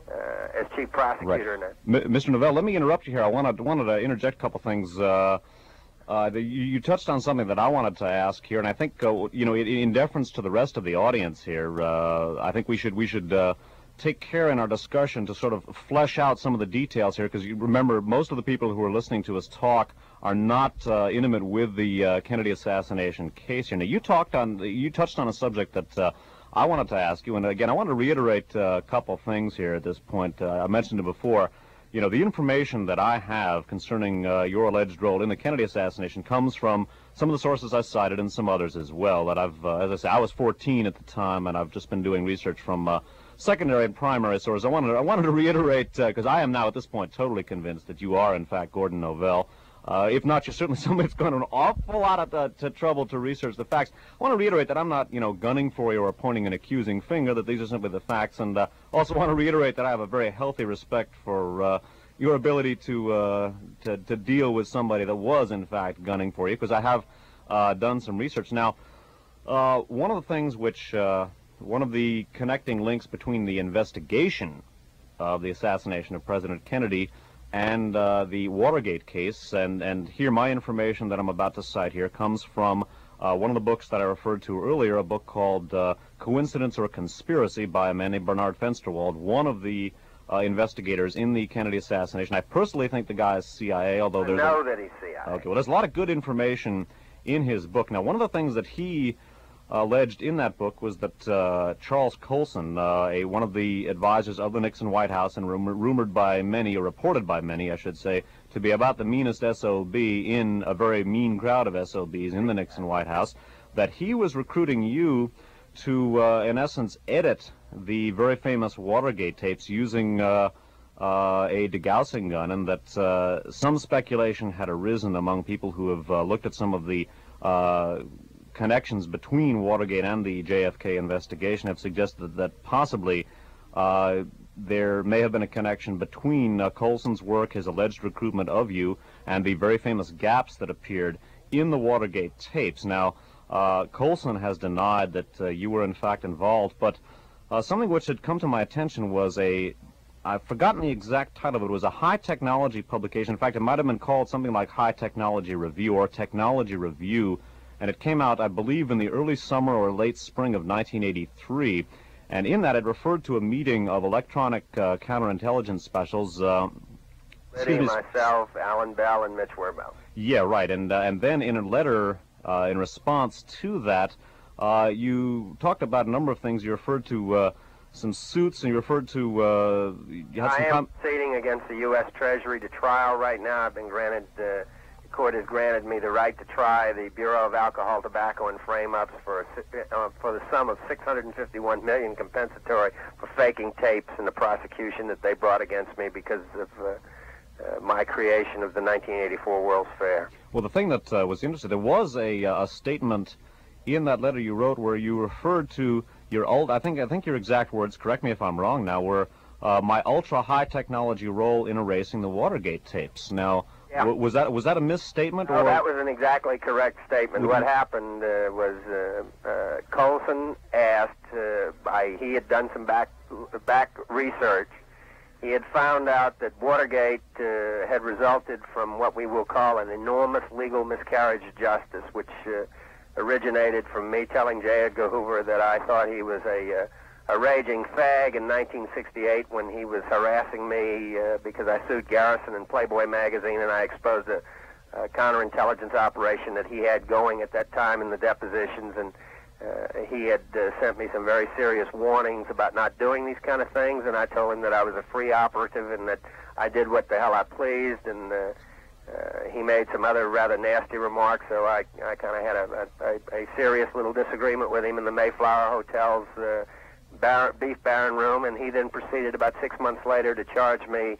as chief prosecutor. Right. Mr. Novell, let me interrupt you here. I wanted to interject a couple things. You touched on something that I wanted to ask here, and I think in deference to the rest of the audience here, I think we should take care in our discussion to sort of flesh out some of the details here, because you remember most of the people who are listening to us talk are not intimate with the Kennedy assassination case here. Now, you touched on a subject that I wanted to ask you, and again, I want to reiterate a couple things here at this point. I mentioned it before. You know, the information that I have concerning your alleged role in the Kennedy assassination comes from some of the sources I cited and some others as well. That I've, as I say, I was 14 at the time, and I've just been doing research from secondary and primary sources. I wanted to reiterate, because I am now at this point totally convinced that you are in fact Gordon Novell. If not, you're certainly somebody that's gone to an awful lot of trouble to research the facts. I want to reiterate that I'm not, gunning for you or pointing an accusing finger, that these are simply the facts, and also want to reiterate that I have a very healthy respect for your ability to deal with somebody that was, in fact, gunning for you, because I have done some research. Now, one of the things which, one of the connecting links between the investigation of the assassination of President Kennedy and the Watergate case, and here my information that I'm about to cite here comes from one of the books that I referred to earlier, a book called Coincidence or Conspiracy by a man named Bernard Fensterwald, one of the investigators in the Kennedy assassination. I personally think the guy is CIA, although there's... I know that he's CIA. Okay, well, there's a lot of good information in his book. Now, one of the things that he alleged in that book was that Charles Colson, one of the advisors of the Nixon White House, and rumored by many, or reported by many, I should say, to be about the meanest SOB in a very mean crowd of SOBs in the Nixon White House, that he was recruiting you to, in essence, edit the very famous Watergate tapes using a degaussing gun, and that some speculation had arisen among people who have looked at some of the connections between Watergate and the JFK investigation, have suggested that possibly there may have been a connection between Colson's work, his alleged recruitment of you, and the very famous gaps that appeared in the Watergate tapes. Now, Colson has denied that you were in fact involved, but something which had come to my attention was I've forgotten the exact title, but it was a high technology publication. In fact, it might have been called something like High Technology Review or Technology Review, and it came out, I believe, in the early summer or late spring of 1983. And in that, it referred to a meeting of electronic counterintelligence specials. Liddy, myself, Alan Bell, and Mitch Werbel. Yeah, right. And then in a letter in response to that, you talked about a number of things. You referred to some suits, and you referred to... I am proceeding against the U.S. Treasury to trial right now. I've been granted... the court has granted me the right to try the Bureau of Alcohol, Tobacco, and Frame-Ups for the sum of $651 million compensatory for faking tapes in the prosecution that they brought against me because of my creation of the 1984 World's Fair. Well, the thing that was interesting, there was a statement in that letter you wrote where you referred to your old, I think your exact words, correct me if I'm wrong now, were my ultra-high technology role in erasing the Watergate tapes. Now, yeah. Was that a misstatement? No, that was an exactly correct statement. What happened was Colson asked, he had done some back research. He had found out that Watergate had resulted from what we will call an enormous legal miscarriage of justice, which originated from me telling J. Edgar Hoover that I thought he was a raging fag in 1968 when he was harassing me because I sued Garrison in Playboy magazine, and I exposed a counterintelligence operation that he had going at that time in the depositions, and he had sent me some very serious warnings about not doing these kind of things, and I told him that I was a free operative and that I did what the hell I pleased, and he made some other rather nasty remarks, so I kind of had a serious little disagreement with him in the Mayflower Hotel's beef baron room, and he then proceeded about 6 months later to charge me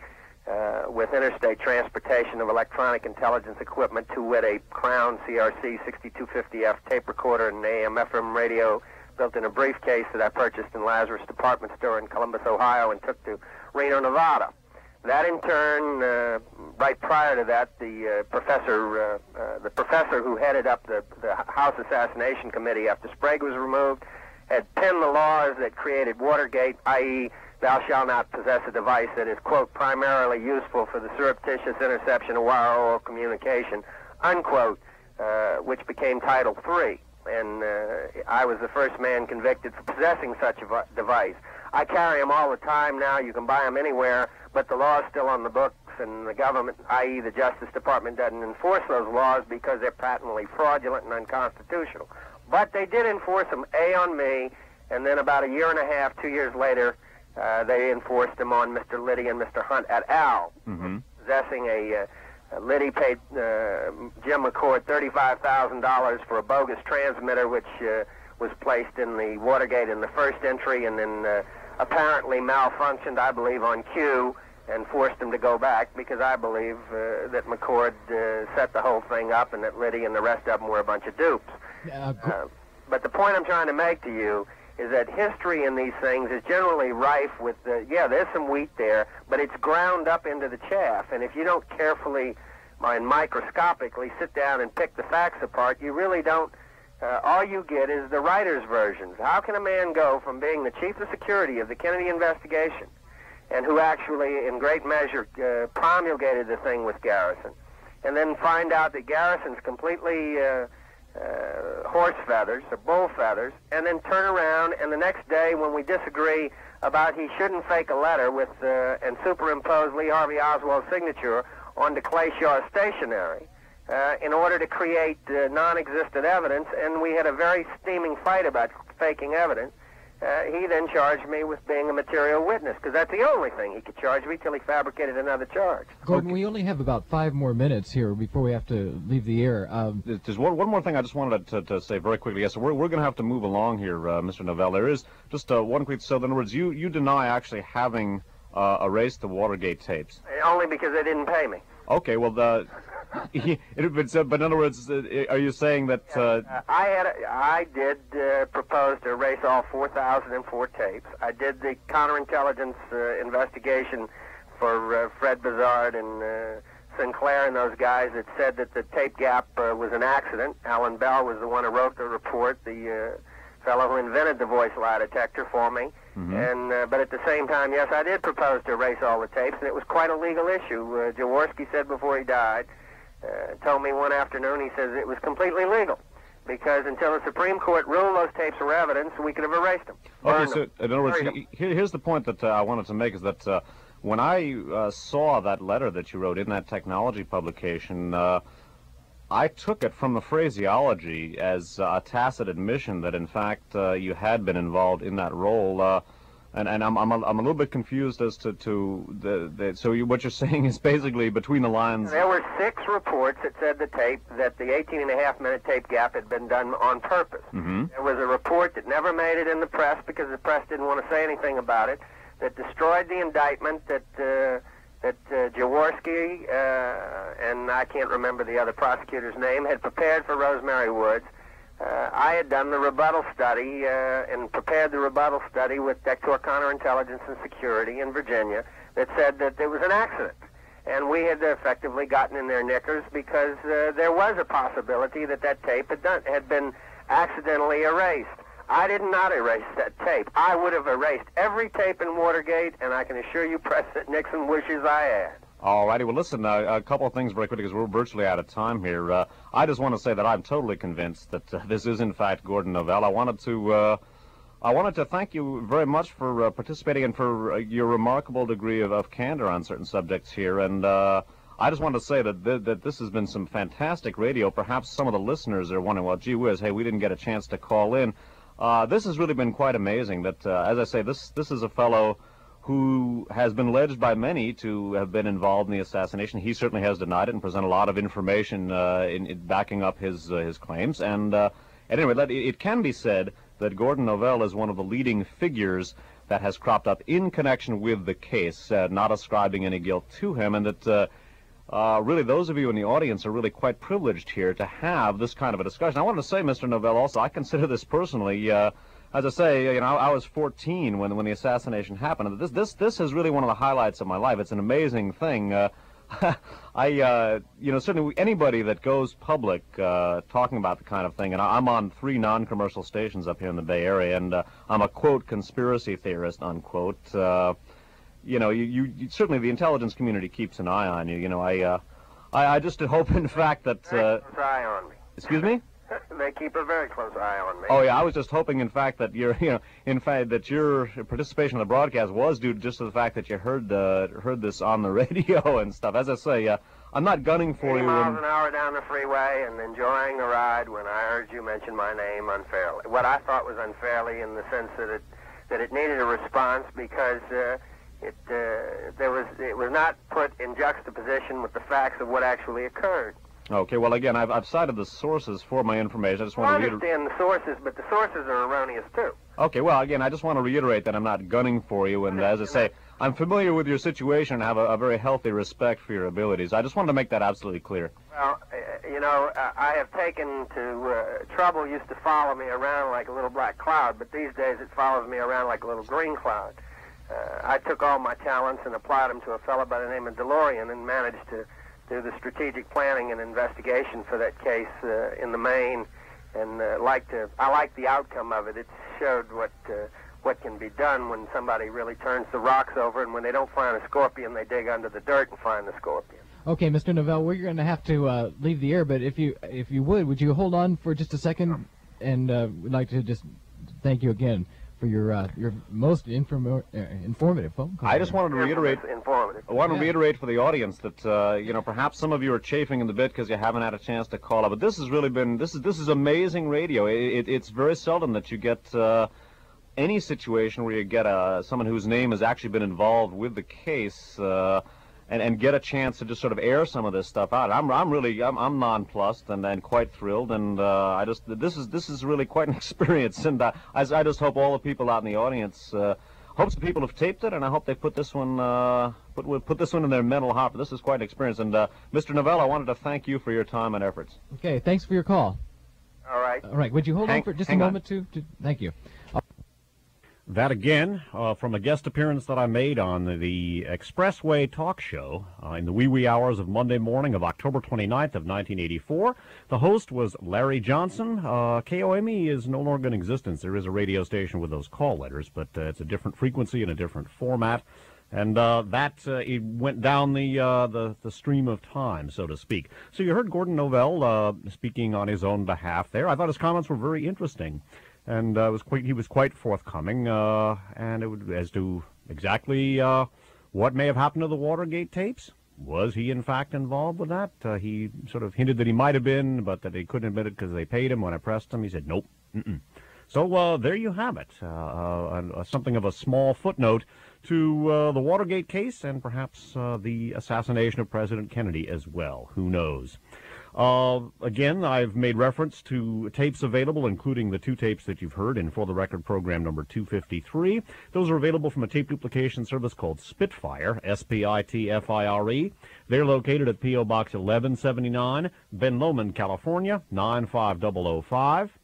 with interstate transportation of electronic intelligence equipment, to wit a Crown CRC 6250F tape recorder and an AM/FM radio built in a briefcase that I purchased in Lazarus Department Store in Columbus, Ohio, and took to Reno, Nevada. That in turn, right prior to that, the professor who headed up the House Assassination Committee after Sprague was removed, had penned the laws that created Watergate, i.e., thou shalt not possess a device that is, quote, primarily useful for the surreptitious interception of wire or oral communication, unquote, which became Title III. And I was the first man convicted for possessing such a device. I carry them all the time now. You can buy them anywhere, but the law is still on the books, and the government, i.e. the Justice Department, doesn't enforce those laws because they're patently fraudulent and unconstitutional. But they did enforce them, A, on me, and then about a year and a half, 2 years later, they enforced them on Mr. Liddy and Mr. Hunt et al. Possessing a Liddy paid Jim McCord $35,000 for a bogus transmitter, which was placed in the Watergate in the first entry, and then apparently malfunctioned, I believe, on cue, and forced him to go back because I believe that McCord set the whole thing up, and that Liddy and the rest of them were a bunch of dupes. But the point I'm trying to make to you is that history in these things is generally rife with, yeah, there's some wheat there, but it's ground up into the chaff. And if you don't carefully and microscopically sit down and pick the facts apart, you really don't, all you get is the writer's versions. How can a man go from being the chief of security of the Kennedy investigation, and who actually, in great measure, promulgated the thing with Garrison, and then find out that Garrison's completely horse feathers or bull feathers, and then turn around and the next day when we disagree about he shouldn't fake a letter with and superimpose Lee Harvey Oswald's signature onto Clay Shaw's stationery in order to create non-existent evidence, and we had a very steaming fight about faking evidence. He then charged me with being a material witness, because that's the only thing he could charge me till he fabricated another charge. Gordon, we only have about 5 more minutes here before we have to leave the air. There's one more thing I just wanted to say very quickly. Yes, so we're going to have to move along here, Mr. Novell. There is just one quick... So, in other words, you deny actually having erased the Watergate tapes. Only because they didn't pay me. Okay, well, but in other words, are you saying that... I did propose to erase all 4,004 tapes. I did the counterintelligence investigation for Fred Bizard and Sinclair and those guys that said that the tape gap was an accident. Alan Bell was the one who wrote the report, the fellow who invented the voice lie detector for me. And but at the same time, yes, I did propose to erase all the tapes, and it was quite a legal issue. Jaworski said before he died, told me one afternoon, he says it was completely legal, because until the Supreme Court ruled those tapes were evidence, we could have erased them. Okay, so in other words, here's the point that I wanted to make, is that when I saw that letter that you wrote in that technology publication, I took it from the phraseology as a tacit admission that, in fact, you had been involved in that role. And I'm a little bit confused as to what you're saying is basically between the lines. There were 6 reports that said that the 18-and-a-half-minute tape gap had been done on purpose. There was a report that never made it in the press because the press didn't want to say anything about it, that destroyed the indictment, that Jaworski and I can't remember the other prosecutor's name had prepared for Rosemary Woods. I had done the rebuttal study and prepared the rebuttal study with Dector Counterintelligence and Security in Virginia that said that there was an accident. And we had effectively gotten in their knickers because there was a possibility that that tape had been accidentally erased. I did not erase that tape. I would have erased every tape in Watergate, and I can assure you President Nixon wishes I had. All righty. Well, listen, a couple of things very quickly, because we're virtually out of time here. I just want to say that I'm totally convinced that this is, in fact, Gordon Novell. I wanted to thank you very much for participating and for your remarkable degree of candor on certain subjects here. And I just want to say that this has been some fantastic radio. Perhaps some of the listeners are wondering, well, gee whiz, hey, we didn't get a chance to call in. This has really been quite amazing. That, as I say, this is a fellow who has been alleged by many to have been involved in the assassination. He certainly has denied it and presented a lot of information in backing up his claims. And at any rate, it can be said that Gordon Novell is one of the leading figures that has cropped up in connection with the case, not ascribing any guilt to him, and that really those of you in the audience are really quite privileged here to have this kind of a discussion. I wanted to say, Mr. Novell, also, I consider this personally, as I say, I was 14 when the assassination happened. This is really one of the highlights of my life. It's an amazing thing. certainly anybody that goes public talking about the kind of thing, and I'm on 3 non-commercial stations up here in the Bay Area, and I'm a, quote, conspiracy theorist, unquote. You certainly the intelligence community keeps an eye on you. I just hope, in fact, that... Close eye on me. Excuse me? They keep a very close eye on me. Oh, yeah, I was just hoping, in fact, that your participation in the broadcast was due just to the fact that you heard this on the radio and stuff. As I say, I'm not gunning for 80 you. miles an hour down the freeway and enjoying the ride when I heard you mention my name unfairly. What I thought was unfairly in the sense that it needed a response because it was not put in juxtaposition with the facts of what actually occurred. Okay, well, again, I've cited the sources for my information. I just want to understand the sources, but the sources are erroneous, too. Okay, well, again, I just want to reiterate that I'm not gunning for you, and as I say, I'm familiar with your situation and have a very healthy respect for your abilities. I just wanted to make that absolutely clear. Well, I have taken to trouble used to follow me around like a little black cloud, but these days it follows me around like a little green cloud. I took all my talents and applied them to a fellow by the name of DeLorean and managed to do the strategic planning and investigation for that case in the main, and I like the outcome of it. It showed what can be done when somebody really turns the rocks over, and when they don't find a scorpion, they dig under the dirt and find the scorpion. Okay, Mr. Novell, we're going to have to leave the air, but if you would you hold on for just a second, and we'd like to just thank you again for your most informative phone call. I just wanted to reiterate. Informative. I want to reiterate for the audience that perhaps some of you are chafing in the bit because you haven't had a chance to call up. But this has really been this is amazing radio. It's very seldom that you get any situation where you get someone whose name has actually been involved with the case. And get a chance to just sort of air some of this stuff out. I'm nonplussed and quite thrilled, and this is really quite an experience. And I just hope all the people out in the audience, hopes the people have taped it, and I hope they put this one put this one in their mental hopper. This is quite an experience. And Mr. Novell, I wanted to thank you for your time and efforts. Okay, thanks for your call. All right. All right. Would you hold on for just a moment to thank you. That again, from a guest appearance that I made on the Expressway Talk Show in the wee hours of Monday morning of October 29th of 1984. The host was Larry Johnson. KOME is no longer in existence. There is a radio station with those call letters, but it's a different frequency and a different format. And it went down the stream of time, so to speak. So you heard Gordon Novell speaking on his own behalf there. I thought his comments were very interesting. And he was quite forthcoming, as to exactly what may have happened to the Watergate tapes. Was he, in fact, involved with that? He sort of hinted that he might have been, but that he couldn't admit it because they paid him. When I pressed him, he said, nope. So there you have it, something of a small footnote to the Watergate case and perhaps the assassination of President Kennedy as well. Who knows? Again, I've made reference to tapes available, including the 2 tapes that you've heard in For the Record program number 253. Those are available from a tape duplication service called Spitfire, Spitfire. They're located at P.O. Box 1179, Ben Lomond, California, 95005.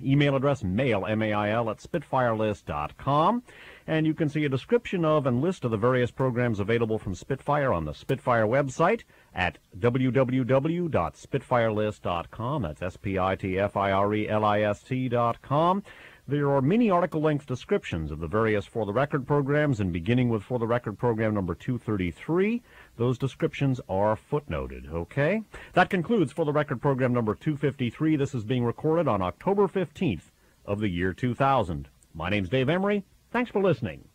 Email address, mail, M-A-I-L, at spitfirelist.com. And you can see a description of and list of the various programs available from Spitfire on the Spitfire website at www.spitfirelist.com. That's spitfirelist.com. There are many article-length descriptions of the various For the Record programs, and beginning with For the Record program number 233, those descriptions are footnoted, okay? That concludes For the Record program number 253. This is being recorded on October 15th of the year 2000. My name's Dave Emory. Thanks for listening.